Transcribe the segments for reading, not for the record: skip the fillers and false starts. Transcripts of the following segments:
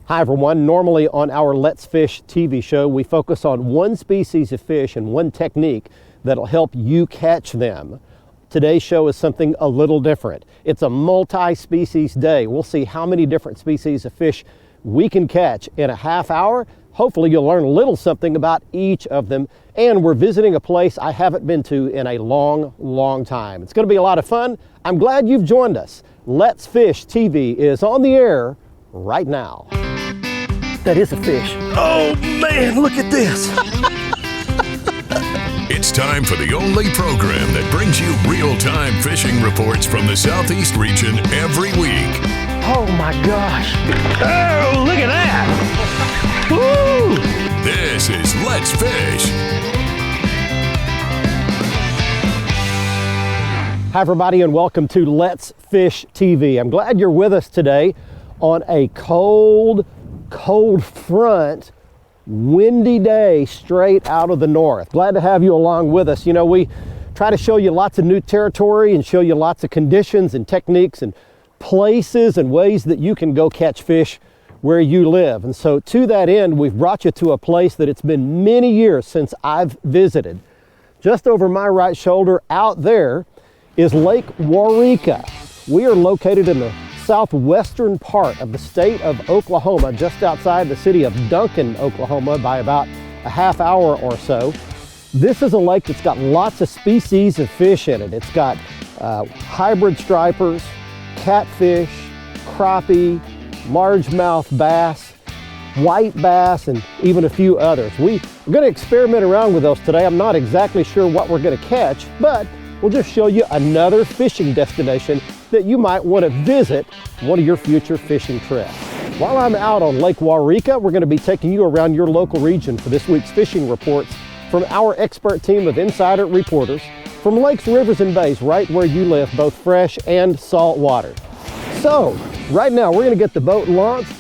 Hi everyone, normally on our Let's Fish TV show, we focus on one species of fish and one technique that'll help you catch them. Today's show is something a little different. It's a multi-species day. We'll see how many different species of fish we can catch in a half hour. Hopefully you'll learn a little something about each of them. And we're visiting a place I haven't been to in a long time. It's gonna be a lot of fun. I'm glad you've joined us. Let's Fish TV is on the air right now. That is a fish. Oh man, look at this. It's time for the only program that brings you real-time fishing reports from the Southeast region every week. Oh my gosh. Oh, look at that. Woo! This is Let's Fish. Hi everybody and welcome to Let's Fish TV. I'm glad you're with us today on a cold front, windy day straight out of the north. Glad to have you along with us. You know, we try to show you lots of new territory and show you lots of conditions and techniques and places and ways that you can go catch fish where you live. And so to that end, we've brought you to a place that it's been many years since I've visited. Just over my right shoulder out there is Lake Waurika. We are located in the southwestern part of the state of Oklahoma, just outside the city of Duncan, Oklahoma, by about a half hour or so. This is a lake that's got lots of species of fish in it. It's got hybrid stripers, catfish, crappie, largemouth bass, white bass, and even a few others. We're going to experiment around with those today. I'm not exactly sure what we're going to catch, but we'll just show you another fishing destination that you might want to visit one of your future fishing trips. While I'm out on Lake Waurika, we're going to be taking you around your local region for this week's fishing reports from our expert team of insider reporters from lakes, rivers, and bays right where you live, both fresh and salt water. So right now we're going to get the boat launched,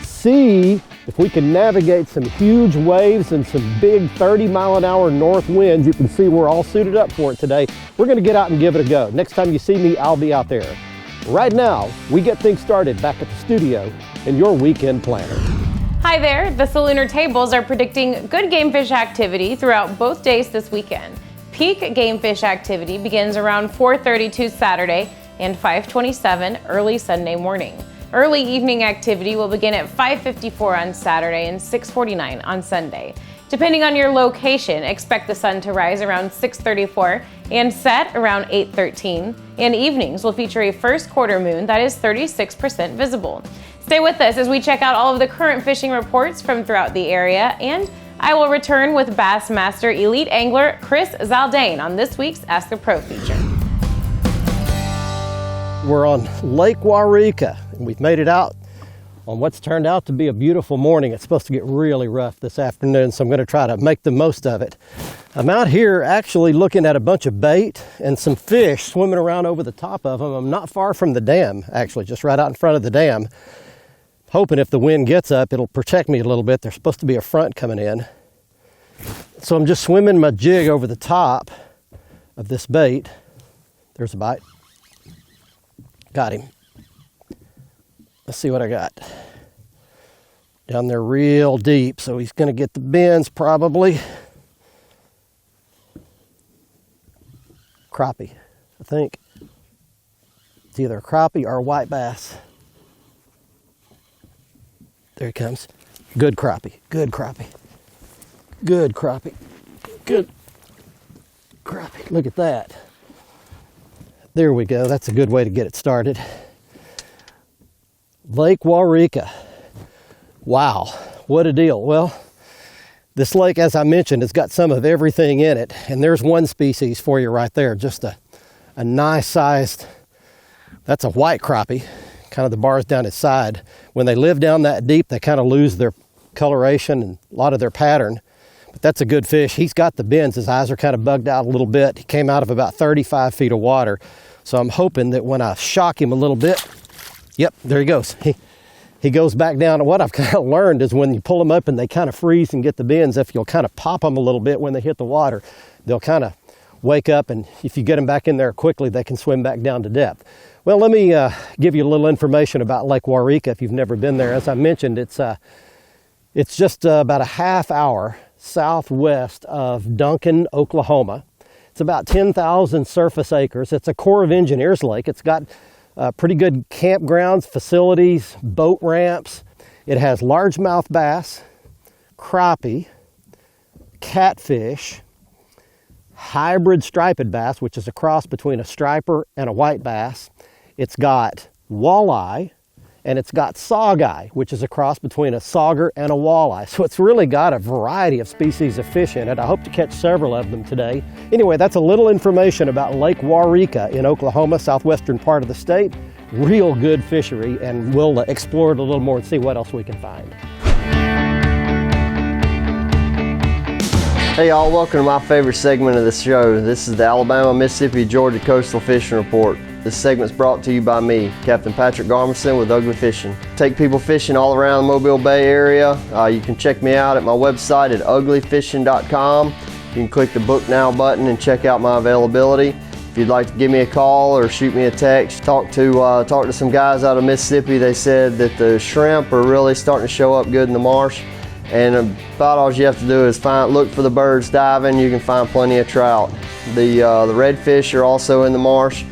see if we can navigate some huge waves and some big 30-mile-an-hour north winds. You can see we're all suited up for it today. We're going to get out and give it a go. Next time you see me, I'll be out there. Right now, we get things started back at the studio in your weekend planner. Hi there, the Salooner Tables are predicting good game fish activity throughout both days this weekend. Peak game fish activity begins around 4:32 Saturday and 5:27 early Sunday morning. Early evening activity will begin at 5:54 on Saturday and 6:49 on Sunday. Depending on your location, expect the sun to rise around 6:34 and set around 8:13. And evenings will feature a first quarter moon that is 36% visible. Stay with us as we check out all of the current fishing reports from throughout the area, and I will return with Bassmaster Elite Angler Chris Zaldain on this week's Ask the Pro feature. We're on Lake Waurika, and we've made it out on what's turned out to be a beautiful morning. It's supposed to get really rough this afternoon, so I'm going to try to make the most of it. I'm out here actually looking at a bunch of bait and some fish swimming around over the top of them. I'm not far from the dam, actually, just right out in front of the dam. Hoping if the wind gets up, it'll protect me a little bit. There's supposed to be a front coming in. So I'm just swimming my jig over the top of this bait. There's a bite. Got him. Let's see what I got. Down there real deep, so he's going to get the bends probably. Crappie, I think. It's either a crappie or a white bass. There he comes. Good crappie, good crappie. Good crappie, good crappie. Look at that. There we go. That's a good way to get it started. Lake Waurika. Wow, what a deal. Well, this lake, as I mentioned, has got some of everything in it. And there's one species for you right there. Just a nice sized, that's a white crappie. Kind of the bars down its side. When they live down that deep, they kind of lose their coloration and a lot of their pattern. But that's a good fish. He's got the bends. His eyes are kind of bugged out a little bit. He came out of about 35 feet of water. So I'm hoping that when I shock him a little bit, yep, there he goes. He goes back down. And what I've kind of learned is when you pull them up and they kind of freeze and get the bends, if you'll kind of pop them a little bit when they hit the water, they'll kind of wake up, and if you get them back in there quickly, they can swim back down to depth. Well, let me give you a little information about Lake Waurika if you've never been there. As I mentioned, it's just about a half hour southwest of Duncan, Oklahoma. It's about 10,000 surface acres. It's a Corps of Engineers lake. It's got pretty good campgrounds, facilities, boat ramps. It has largemouth bass, crappie, catfish, hybrid striped bass, which is a cross between a striper and a white bass. It's got walleye, and it's got saugeye, which is a cross between a sauger and a walleye. So it's really got a variety of species of fish in it. I hope to catch several of them today. Anyway, that's a little information about Lake Waurika in Oklahoma, southwestern part of the state. Real good fishery, and we'll explore it a little more and see what else we can find. Hey y'all, welcome to my favorite segment of the show. This is the Alabama, Mississippi, Georgia Coastal Fishing Report. This segment's brought to you by me, Captain Patrick Garmison with Ugly Fishing. Take people fishing all around the Mobile Bay area. You can check me out at my website at uglyfishing.com. You can click the Book Now button and check out my availability. If you'd like to give me a call or shoot me a text, talk to some guys out of Mississippi. They said that the shrimp are really starting to show up good in the marsh. And about all you have to do is look for the birds diving. You can find plenty of trout. The redfish are also in the marsh.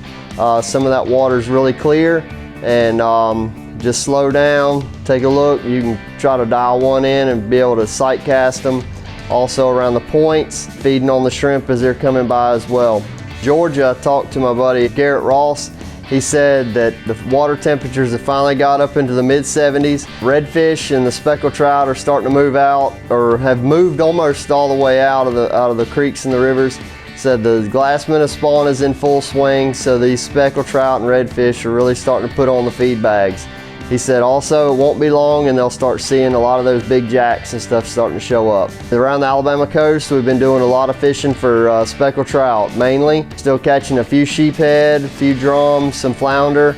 Some of that water is really clear, and just slow down, take a look. You can try to dial one in and be able to sight cast them. Also around the points, feeding on the shrimp as they're coming by as well. Georgia, I talked to my buddy Garrett Ross. He said that the water temperatures have finally got up into the mid-70s. Redfish and the speckled trout are starting to move out, or have moved almost all the way out of the creeks and the rivers. Said the glass minnow spawn is in full swing, so these speckled trout and redfish are really starting to put on the feed bags. He said also it won't be long and they'll start seeing a lot of those big jacks and stuff starting to show up. Around the Alabama coast, we've been doing a lot of fishing for speckled trout mainly. Still catching a few sheephead, a few drum, some flounder.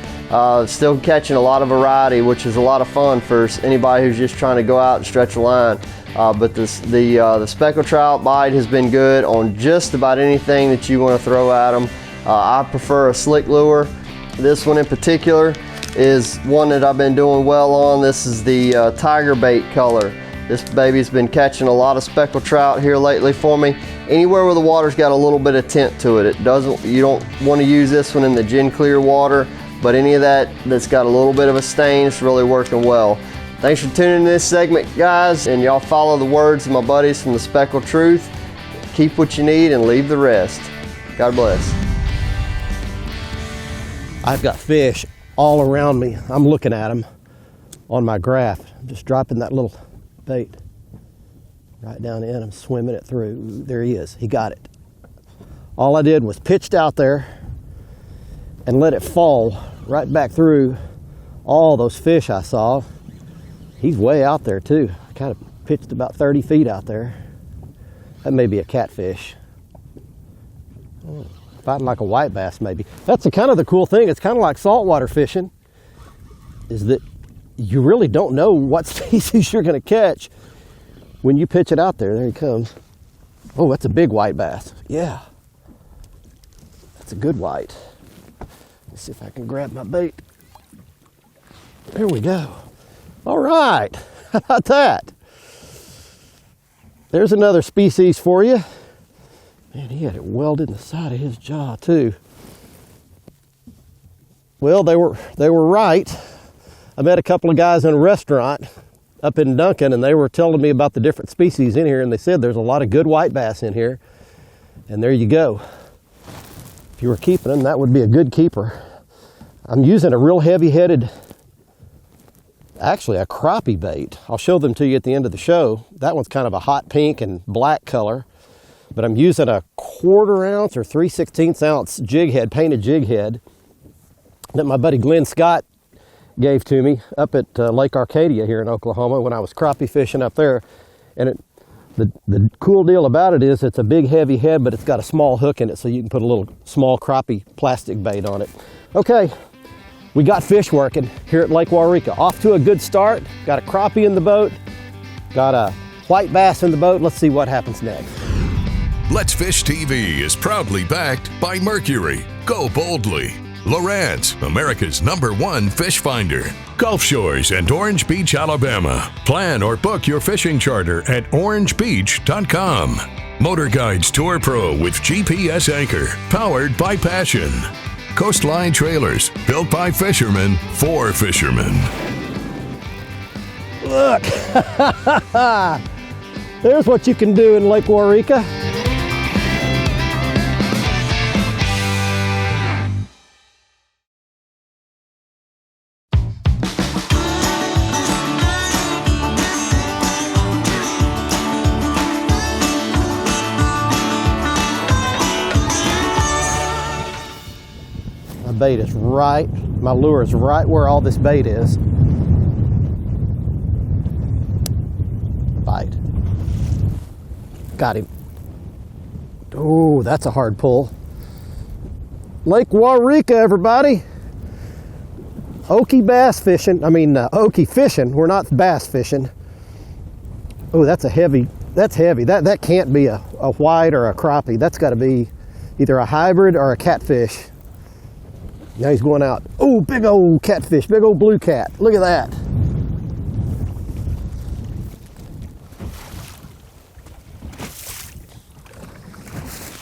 Still catching a lot of variety, which is a lot of fun for anybody who's just trying to go out and stretch a line. But the speckled trout bite has been good on just about anything that you want to throw at them. I prefer a slick lure. This one in particular is one that I've been doing well on. This is the tiger bait color. This baby's been catching a lot of speckled trout here lately for me. Anywhere where the water's got a little bit of tint to it. You don't want to use this one in the gin clear water, but any of that's got a little bit of a stain, it's really working well. Thanks for tuning in this segment, guys, and y'all follow the words of my buddies from the Speckled Truth. Keep what you need and leave the rest. God bless. I've got fish all around me. I'm looking at them on my graph. I'm just dropping that little bait right down in. I'm swimming it through. There he is. He got it. All I did was pitched out there and let it fall right back through all those fish I saw. He's way out there too. I kind of pitched about 30 feet out there. That may be a catfish. Fighting like a white bass maybe. That's kind of the cool thing. It's kind of like saltwater fishing, is that you really don't know what species you're going to catch when you pitch it out there. There he comes. Oh, that's a big white bass. Yeah. That's a good white. Let's see if I can grab my bait. There we go. All right. How about that? There's another species for you. Man, he had it welded in the side of his jaw too. Well, they were right. I met a couple of guys in a restaurant up in Duncan, and they were telling me about the different species in here, and they said there's a lot of good white bass in here. And there you go. If you were keeping them, that would be a good keeper. I'm using a real heavy-headed, actually a crappie bait. I'll show them to you at the end of the show. That one's kind of a hot pink and black color. But I'm using a 1/4 ounce or 3/16 ounce jig head, painted jig head, that my buddy Glenn Scott gave to me up at Lake Arcadia here in Oklahoma when I was crappie fishing up there. And the cool deal about it is it's a big heavy head, but it's got a small hook in it, so you can put a little small crappie plastic bait on it. Okay, we got fish working here at Lake Waurika. Off to a good start. Got a crappie in the boat, got a white bass in the boat. Let's see what happens next. Let's Fish TV is proudly backed by Mercury, Go Boldly, Lowrance, America's #1 fish finder, Gulf Shores and Orange Beach, Alabama. Plan or book your fishing charter at orangebeach.com. Motor Guides Tour Pro with GPS anchor, powered by Passion. Coastline Trailers, built by fishermen for fishermen. Look, there's what you can do in Lake Waurika. My bait is right, my lure is right where all this bait is. Bite. Got him. Oh, that's a hard pull. Lake Waurika, everybody. Okie bass fishing. Okie fishing. We're not bass fishing. Oh, that's heavy. That can't be a white or a crappie. That's got to be either a hybrid or a catfish. Now he's going out. Oh, big old catfish, big old blue cat. Look at that.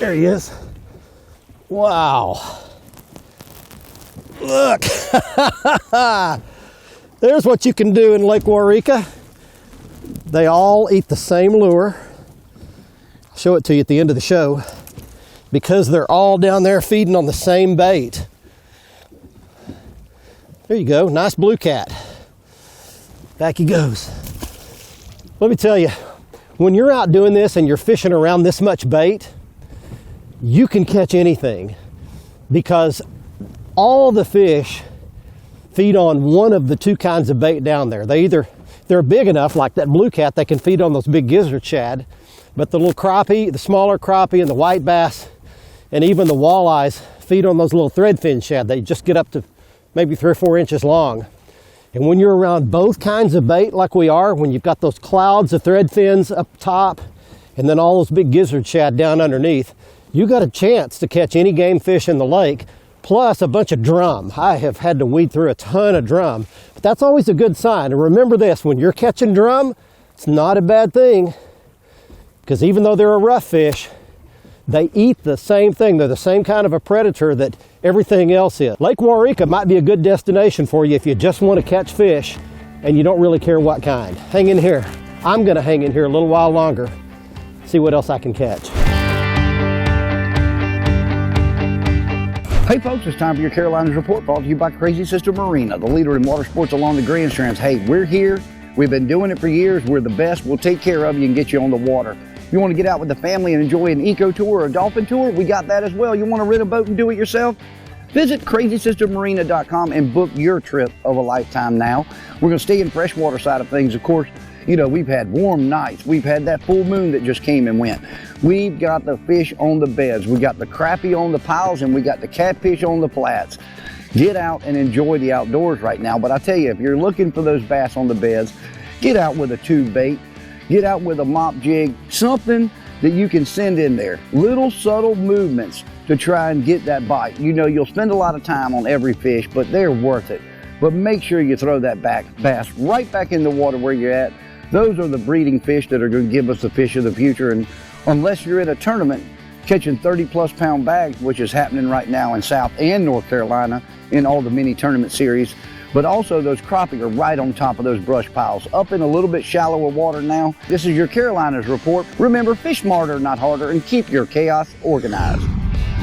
There he is. Wow. Look. There's what you can do in Lake Waurika. They all eat the same lure. I'll show it to you at the end of the show. Because they're all down there feeding on the same bait. There you go, nice blue cat. Back he goes. Let me tell you, when you're out doing this and you're fishing around this much bait, you can catch anything because all the fish feed on one of the two kinds of bait down there. They're big enough, like that blue cat, they can feed on those big gizzard shad, but the little crappie, the smaller crappie and the white bass, and even the walleyes feed on those little threadfin shad. They just get up to maybe 3 or 4 inches long. And when you're around both kinds of bait like we are, when you've got those clouds of thread fins up top and then all those big gizzard shad down underneath, you got a chance to catch any game fish in the lake, plus a bunch of drum. I have had to weed through a ton of drum, but that's always a good sign. And remember this, when you're catching drum, it's not a bad thing, because even though they're a rough fish, they eat the same thing. They're the same kind of a predator that everything else is. Lake Waurika might be a good destination for you if you just want to catch fish and you don't really care what kind. Hang in here. I'm going to hang in here a little while longer, see what else I can catch. Hey folks, it's time for your Carolinas Report, brought to you by Crazy Sister Marina, the leader in water sports along the Grand Strands. Hey, we're here. We've been doing it for years. We're the best. We'll take care of you and get you on the water. You want to get out with the family and enjoy an eco tour or a dolphin tour? We got that as well. You want to rent a boat and do it yourself? Visit crazysistermarina.com and book your trip of a lifetime now. We're going to stay in freshwater side of things. Of course, you know, we've had warm nights. We've had that full moon that just came and went. We've got the fish on the beds. We got the crappie on the piles and we got the catfish on the flats. Get out and enjoy the outdoors right now. But I tell you, if you're looking for those bass on the beds, get out with a tube bait. Get out with a mop jig, something that you can send in there. Little subtle movements to try and get that bite. You know, you'll spend a lot of time on every fish, but they're worth it. But make sure you throw that bass right back in the water where you're at. Those are the breeding fish that are going to give us the fish of the future. And unless you're in a tournament catching 30+ pound bags, which is happening right now in South and North Carolina in all the mini tournament series, but also those crappie are right on top of those brush piles, up in a little bit shallower water now. This is your Carolinas Report. Remember, fish smarter, not harder, and keep your chaos organized.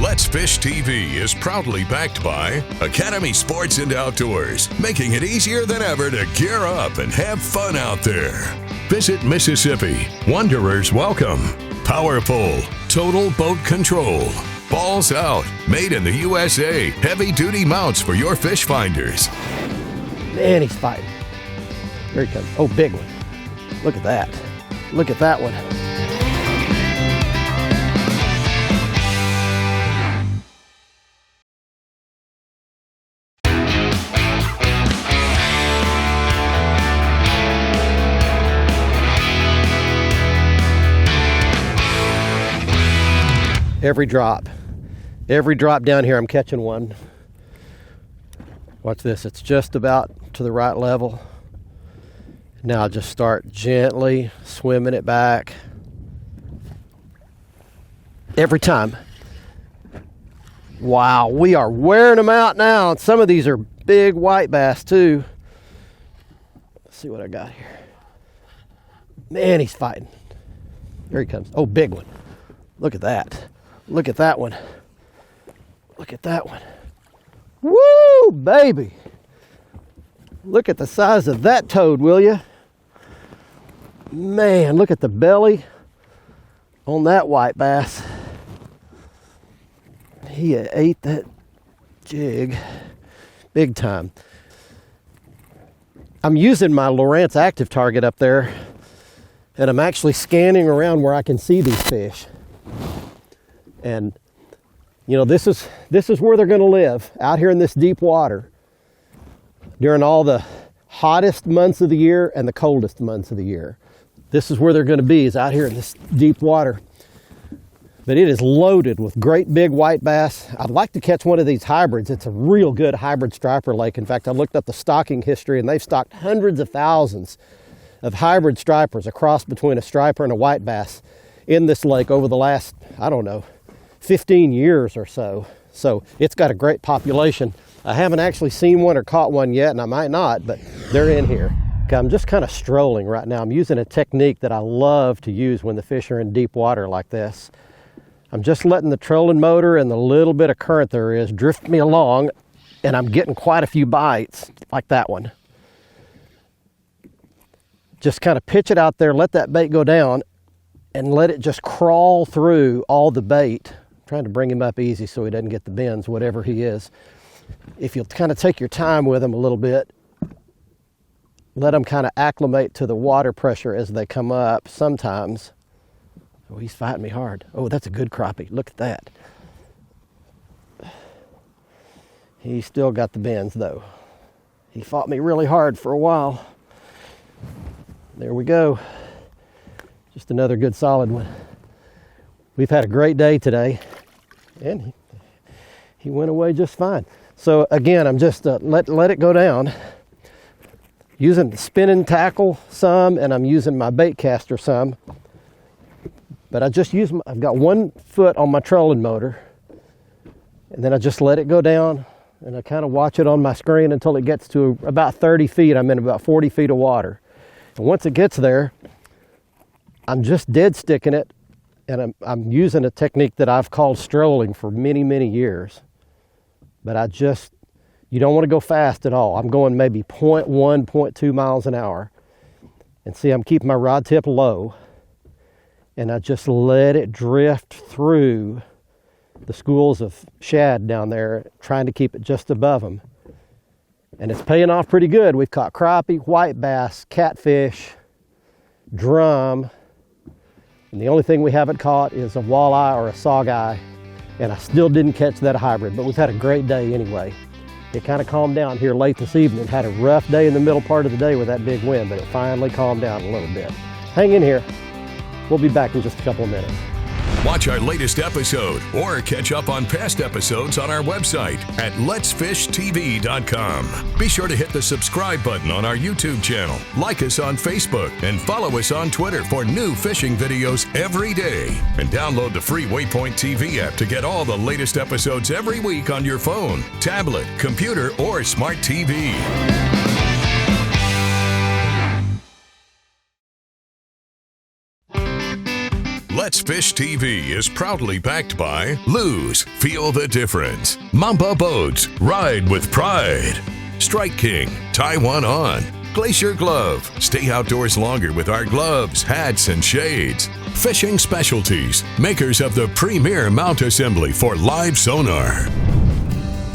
Let's Fish TV is proudly backed by Academy Sports and Outdoors, making it easier than ever to gear up and have fun out there. Visit Mississippi. Wanderers welcome. Power Pole. Total Boat Control. Balls Out. Made in the USA. Heavy duty mounts for your fish finders. Man, he's fighting. Here he comes. Oh, big one. Look at that. Look at that one. every drop. Every drop down here, I'm catching one. Watch this, it's just about to the right level. Now I'll just start gently swimming it back. Every time. Wow, we are wearing them out now. And some of these are big white bass too. Let's see what I got here. Man, he's fighting. Here he comes. Oh, big one. Look at that. Look at that one. Look at that one. Woo, baby. Look at the size of that toad, will you? Man, look at the belly on that white bass. He ate that jig big time. I'm using my Lowrance active target up there, and I'm actually scanning around where I can see these fish. And you know, this is where they're going to live, out here in this deep water during all the hottest months of the year and the coldest months of the year. This is where they're going to be, is out here in this deep water. But it is loaded with great big white bass. I'd like to catch one of these hybrids. It's a real good hybrid striper lake. In fact, I looked up the stocking history, and they've stocked hundreds of thousands of hybrid stripers, a cross between a striper and a white bass, in this lake over the last, I don't know, 15 years or so. So it's got a great population. I haven't actually seen one or caught one yet, and I might not, but they're in here. Okay, I'm just kind of strolling right now. I'm using a technique that I love to use when the fish are in deep water like this. I'm just letting the trolling motor and the little bit of current there is drift me along, and I'm getting quite a few bites like that one. Just kind of pitch it out there, let that bait go down, and let it just crawl through all the bait. I'm trying to bring him up easy so he doesn't get the bends, whatever he is. If you'll kind of take your time with him a little bit, let them kind of acclimate to the water pressure as they come up sometimes. Oh, he's fighting me hard. Oh, that's a good crappie. Look at that. He's still got the bends though. He fought me really hard for a while. There we go. Just another good solid one. We've had a great day today, and he went away just fine. So again, I'm just let it go down. Using the spinning tackle some, and I'm using my bait caster some. But I just use, I've got 1 foot on my trolling motor, and then I just let it go down, and I kind of watch it on my screen until it gets to about 30 feet. I'm in about 40 feet of water. And once it gets there, I'm just dead sticking it, and I'm using a technique that I've called strolling for many, many years. But you don't want to go fast at all. I'm going maybe 0.1, 0.2 miles an hour. And see, I'm keeping my rod tip low, and I just let it drift through the schools of shad down there, trying to keep it just above them. And it's paying off pretty good. We've caught crappie, white bass, catfish, drum, and the only thing we haven't caught is a walleye or a saweye, and I still didn't catch that hybrid, but we've had a great day anyway. It kind of calmed down here late this evening. Had a rough day in the middle part of the day with that big wind, but it finally calmed down a little bit. Hang in here. We'll be back in just a couple of minutes. Watch our latest episode or catch up on past episodes on our website at letsfishtv.com. Be sure to hit the subscribe button on our YouTube channel, like us on Facebook, and follow us on Twitter for new fishing videos every day. And download the free Waypoint TV app to get all the latest episodes every week on your phone, tablet, computer, or smart TV. Let's Fish TV is proudly backed by Lose, Feel the Difference, Mamba Boats, Ride with Pride, Strike King, Tie One On, Glacier Glove, stay outdoors longer with our gloves, hats, and shades, Fishing Specialties, makers of the premier mount assembly for live sonar.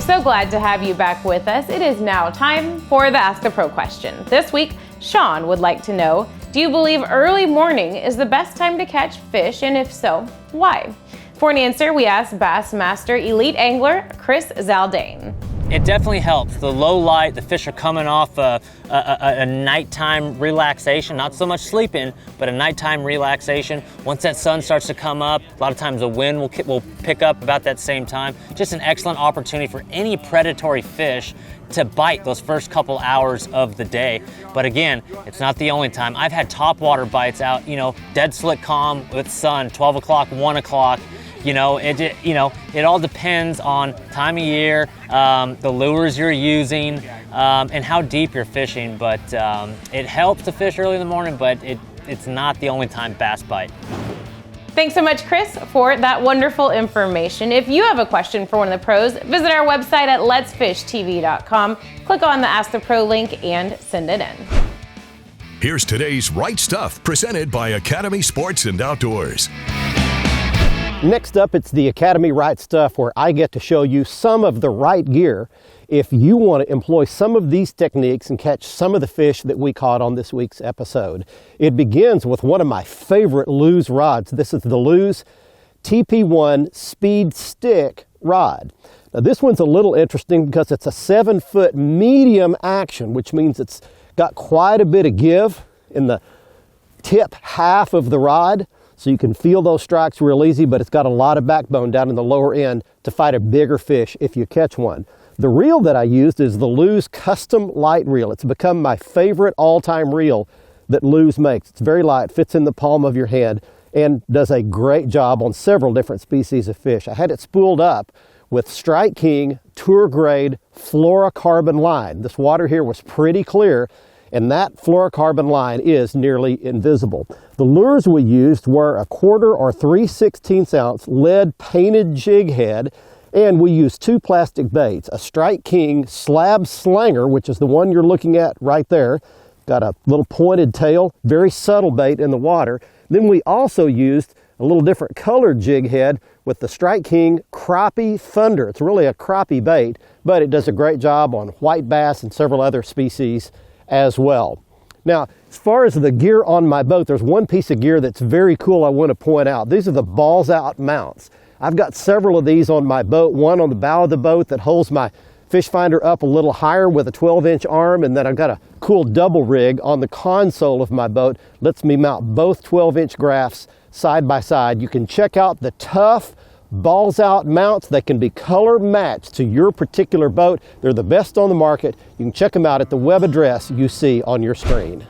So glad to have you back with us. It is now time for the Ask a Pro question. This week, Sean would like to know, do you believe early morning is the best time to catch fish, and if so, why? For an answer, we asked Bassmaster Elite Angler Chris Zaldane. It definitely helps. The low light, the fish are coming off a nighttime relaxation, not so much sleeping, but a nighttime relaxation. Once that sun starts to come up, a lot of times the wind will pick up about that same time. Just an excellent opportunity for any predatory fish to bite those first couple hours of the day. But again, it's not the only time. I've had topwater bites out, dead slick calm with sun, 12 o'clock, 1 o'clock. It all depends on time of year, the lures you're using, and how deep you're fishing. But it helps to fish early in the morning, but it's not the only time bass bite. Thanks so much, Chris, for that wonderful information. If you have a question for one of the pros, visit our website at letsfishtv.com. Click on the Ask the Pro link and send it in. Here's today's Right Stuff, presented by Academy Sports and Outdoors. Next up, it's the Academy Right Stuff, where I get to show you some of the right gear if you want to employ some of these techniques and catch some of the fish that we caught on this week's episode. It begins with one of my favorite Lew's rods. This is the Lew's TP1 Speed Stick rod. Now, this one's a little interesting because it's a 7-foot medium action, which means it's got quite a bit of give in the tip half of the rod. So you can feel those strikes real easy, but it's got a lot of backbone down in the lower end to fight a bigger fish if you catch one. The reel that I used is the Lew's Custom Light Reel. It's become my favorite all-time reel that Lew's makes. It's very light, fits in the palm of your hand, and does a great job on several different species of fish. I had it spooled up with Strike King Tour Grade fluorocarbon line. This water here was pretty clear, and that fluorocarbon line is nearly invisible. The lures we used were a 1/4 or 3/16 ounce lead painted jig head, and we used 2 plastic baits, a Strike King slab slanger, which is the one you're looking at right there. Got a little pointed tail, very subtle bait in the water. Then we also used a little different colored jig head with the Strike King Crappie Thunder. It's really a crappie bait, but it does a great job on white bass and several other species as well. Now, as far as the gear on my boat, there's one piece of gear that's very cool I want to point out. These are the balls out mounts. I've got several of these on my boat, one on the bow of the boat that holds my fish finder up a little higher with a 12-inch arm, and then I've got a cool double rig on the console of my boat. Lets me mount both 12-inch graphs side by side. You can check out the tough balls out mounts. They can be color matched to your particular boat. They're the best on the market. You can check them out at the web address you see on your screen.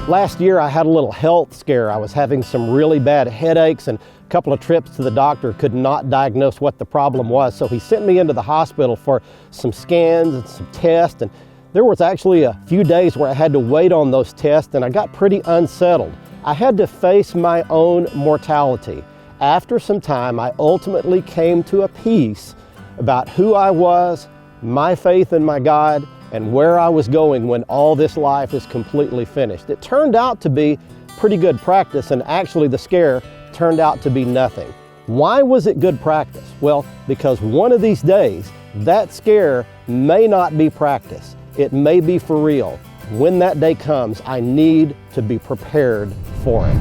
Last year I had a little health scare. I was having some really bad headaches, and a couple of trips to the doctor could not diagnose what the problem was. So he sent me into the hospital for some scans and some tests, and there was actually a few days where I had to wait on those tests, and I got pretty unsettled. I had to face my own mortality. After some time, I ultimately came to a peace about who I was, my faith in my God, and where I was going when all this life is completely finished. It turned out to be pretty good practice, and actually the scare turned out to be nothing. Why was it good practice? Well, because one of these days, that scare may not be practice. It may be for real. When that day comes, I need to be prepared for it.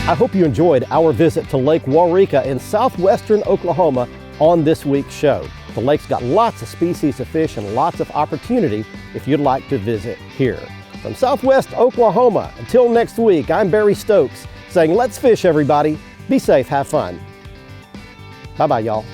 I hope you enjoyed our visit to Lake Waurika in southwestern Oklahoma on this week's show. The lake's got lots of species of fish and lots of opportunity if you'd like to visit here. From Southwest Oklahoma, until next week, I'm Barry Stokes saying let's fish, everybody. Be safe, have fun. Bye-bye, y'all.